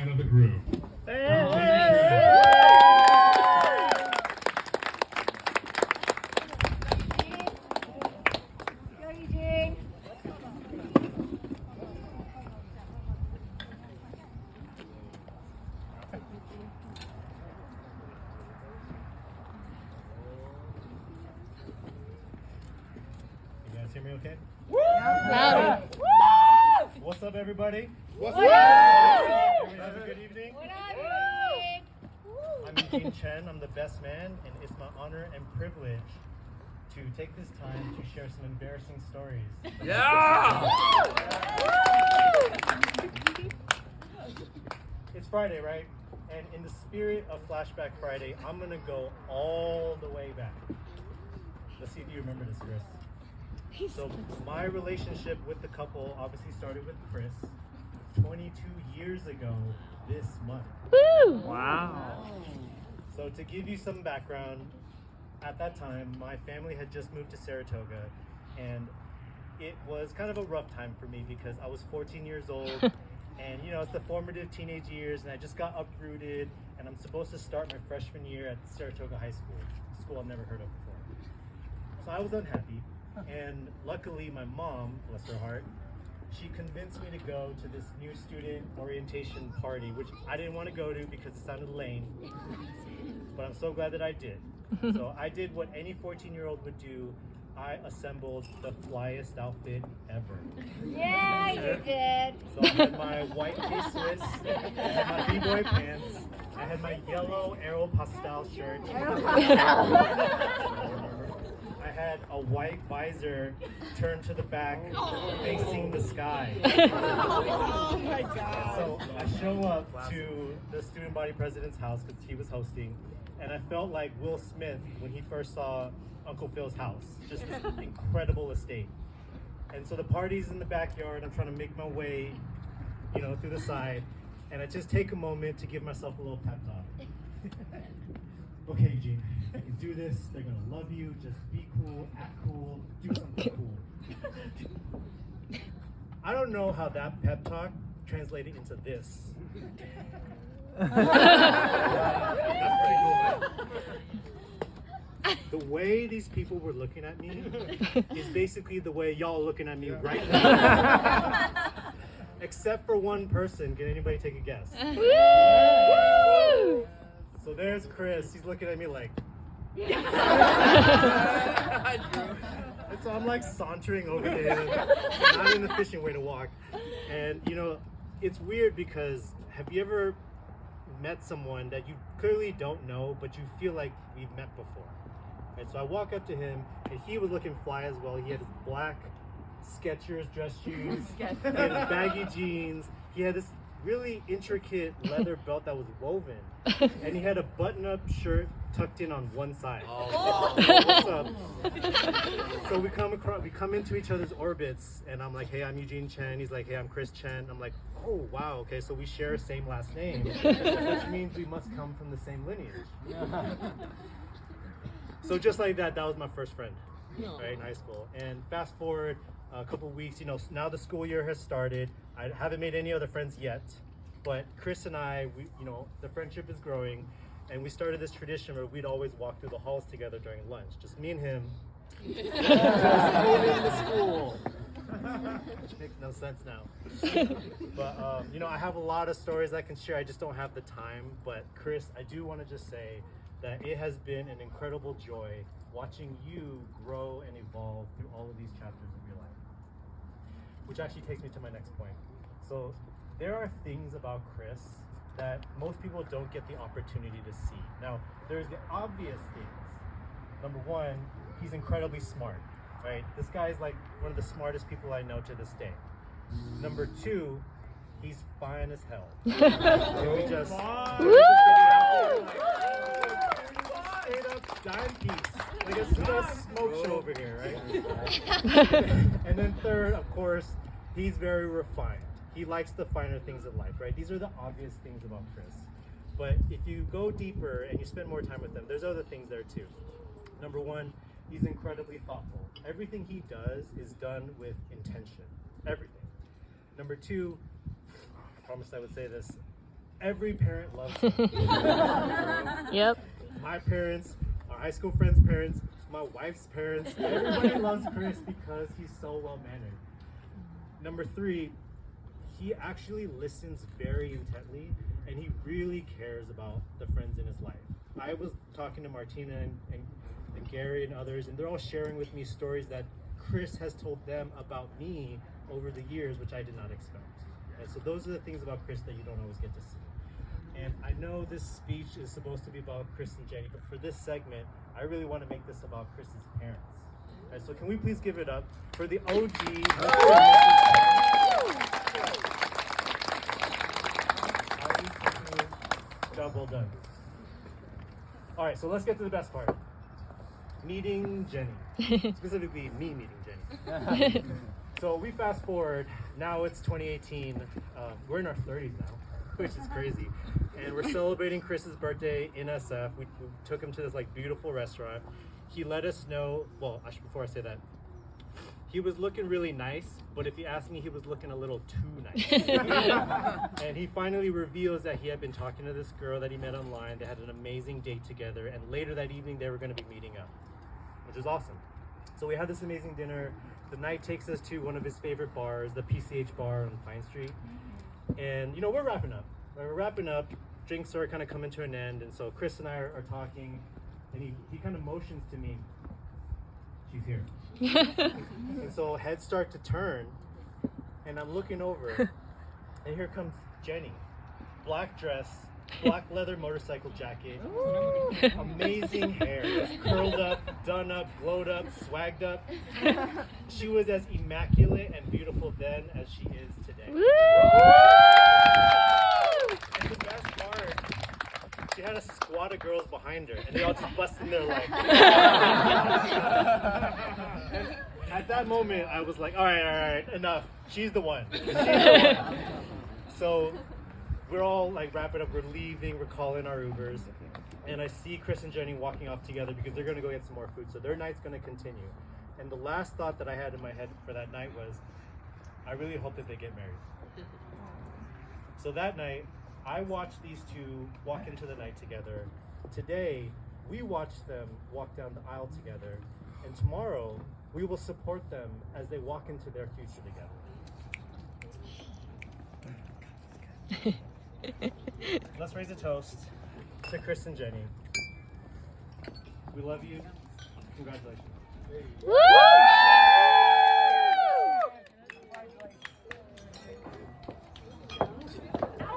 man of the group. You guys hear me okay? Louder. What's up, everybody? What's Everybody have a good evening? I'm Eugene Chen. I'm the best man, and it's my honor and privilege to take this time to share some embarrassing stories. It's Friday, right? And in the spirit of Flashback Friday, I'm gonna go all the way back. Let's see if you remember this, Chris. So my relationship with the couple obviously started with Chris 22 years ago this month. Woo! Wow. So to give you some background, at that time, my family had just moved to Saratoga, and it was kind of a rough time for me because I was 14 years old, and you know, it's the formative teenage years, and I just got uprooted, and I'm supposed to start my freshman year at Saratoga High School, a school I've never heard of before. So I was unhappy, and luckily my mom, bless her heart, she convinced me to go to this new student orientation party, which I didn't want to go to because it sounded lame, but I'm so glad that I did. So I did what any 14-year-old would do. I assembled the flyest outfit ever. Yeah, you did. So I had my white K-Swiss, I had my B-boy pants, I had my yellow Aeropostale shirt, I had a white visor turned to the back, facing the sky. Oh my God. So I show up to the student body president's house because he was hosting, and I felt like Will Smith when he first saw Uncle Phil's house, just this incredible estate. And so the party's in the backyard, I'm trying to make my way, you know, through the side, and I just take a moment to give myself a little pep talk. Okay, Eugene, you can do this, they're gonna love you, just be cool, act cool, do something cool. I don't know how that pep talk translated into this. That's pretty cool, man. The way these people were looking at me is basically the way y'all are looking at me right now. Except for one person. Can anybody take a guess? Woo! So there's Chris. He's looking at me like. And so I'm like sauntering over to him, not in the efficient way to walk. And you know, it's weird because have you ever met someone that you clearly don't know, but you feel like we've met before? And so I walk up to him, and he was looking fly as well. He had his black Skechers dress shoes, he had his baggy jeans. He had this really intricate leather belt that was woven, and he had a button-up shirt tucked in on one side. What's up? So we come into each other's orbits, and I'm like, hey, I'm Eugene Chen. He's like, hey, I'm Chris Chen. I'm like, oh wow, okay, so we share the same last name, which means we must come from the same lineage. So just like that, that was my first friend, right, in high school. And fast forward a couple weeks, you know, now the school year has started. I haven't made any other friends yet, but Chris and I, you know, the friendship is growing, and we started this tradition where we'd always walk through the halls together during lunch, just me and him, just moving to school. Which makes no sense now. But you know, I have a lot of stories I can share. I just don't have the time. But Chris, I do want to just say that it has been an incredible joy watching you grow and evolve through all of these chapters of your life. Which actually takes me to my next point. So there are things about Chris that most people don't get the opportunity to see. Now, there's the obvious things. Number one, he's incredibly smart, right? This guy's like one of the smartest people I know to this day. Number two, he's fine as hell. Can we just straight up dime piece, like a smoke show over here, right? And then third, of course, he's very refined. He likes the finer things in life, right? These are the obvious things about Chris. But if you go deeper and you spend more time with them, there's other things there too. Number one, he's incredibly thoughtful. Everything he does is done with intention. Everything. Number two, I promised I would say this, every parent loves him. Yep. My parents, our high school friends' parents, my wife's parents, everybody loves Chris because he's so well-mannered. Number 3, he actually listens very intently and he really cares about the friends in his life. I was talking to Martina and Gary and others, and they're all sharing with me stories that Chris has told them about me over the years, which I did not expect. And so those are the things about Chris that you don't always get to see. And I know this speech is supposed to be about Chris and Jenny, but for this segment, I really want to make this about Chris's parents. And so can we please give it up for the OG. Job well done. All right, so let's get to the best part. Meeting Jenny. Specifically, me meeting Jenny. So we fast forward. Now it's 2018. We're in our 30s now, which is crazy. And we're celebrating Chris's birthday in SF. We took him to this like beautiful restaurant. He let us know, well, before I say that, he was looking really nice, but if you ask me, he was looking a little too nice. And he finally reveals that he had been talking to this girl that he met online. They had an amazing date together, and later that evening they were going to be meeting up, which is awesome. So we had this amazing dinner. The night takes us to one of his favorite bars, the PCH bar on Pine Street. And you know, we're wrapping up. We're wrapping up. Drinks are kind of coming to an end, and so Chris and I are talking, and he kind of motions to me. She's here. And so heads start to turn, and I'm looking over, and here comes Jenny. Black dress, black leather motorcycle jacket, amazing hair, just curled up, done up, glowed up, swagged up. She was as immaculate and beautiful then as she is today. And the best part, she had a squad of girls behind her, and they all just busted their leg. And at that moment, I was like, all right, enough. She's the one. She's the one. So we're all like wrapping up, we're leaving, we're calling our Ubers, and I see Chris and Jenny walking off together because they're gonna go get some more food, so their night's gonna continue. And the last thought that I had in my head for that night was, I really hope that they get married. So that night, I watched these two walk into the night together. Today, we watched them walk down the aisle together, and tomorrow, we will support them as they walk into their future together. Let's raise a toast to Chris and Jenny. We love you. Congratulations. Woo!